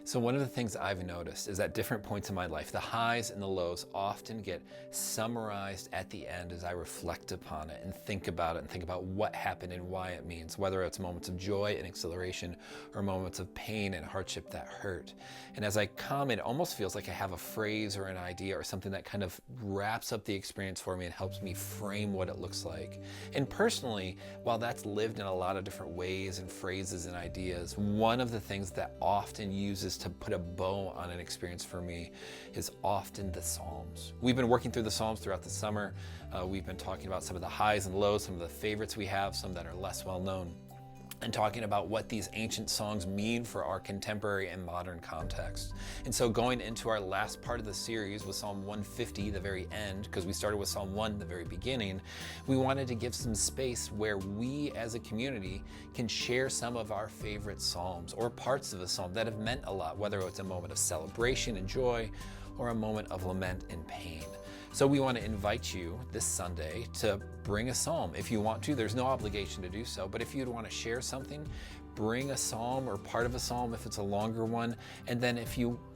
So one of the things I've noticed is at different points in my life, the highs and the lows often get summarized at the end as I reflect upon it and think about it and think about what happened and why it means, whether it's moments of joy and exhilaration or moments of pain and hardship that hurt. And as I come, it almost feels like I have a phrase or an idea or something that kind of wraps up the experience for me and helps me frame what it looks like. And personally, while that's lived in a lot of different ways and phrases and ideas, one of the things that often uses to put a bow on an experience for me is often the Psalms. We've been working through the Psalms throughout the summer. We've been talking about some of the highs and lows, some of the favorites we have, some that are less well known, and talking about what these ancient songs mean for our contemporary and modern context. And so going into our last part of the series with Psalm 150, the very end, because we started with Psalm 1, the very beginning, we wanted to give some space where we as a community can share some of our favorite Psalms or parts of a Psalm that have meant a lot, whether it's a moment of celebration and joy or a moment of lament and pain. So we want to invite you this Sunday to bring a psalm. If you want to, there's no obligation to do so, but if you'd want to share something, bring a psalm or part of a psalm if it's a longer one. And then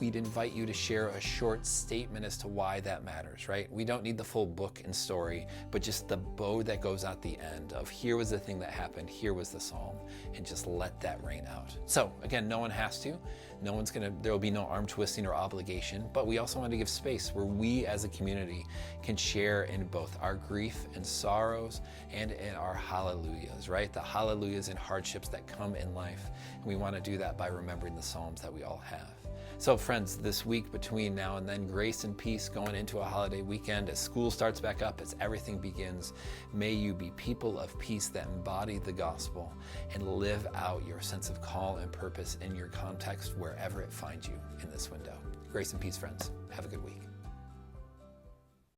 we'd invite you to share a short statement as to why that matters, right? We don't need the full book and story, but just the bow that goes at the end of here was the thing that happened, here was the psalm, and just let that rain out. So again, no one has to. There will be no arm twisting or obligation, but we also want to give space where we as a community can share in both our grief and sorrows and in our hallelujahs, right? The hallelujahs and hardships that come in life. And we want to do that by remembering the Psalms that we all have. So friends, this week between now and then, grace and peace going into a holiday weekend as school starts back up, as everything begins. May you be people of peace that embody the gospel and live out your sense of call and purpose in your context wherever it finds you in this window. Grace and peace, friends. Have a good week.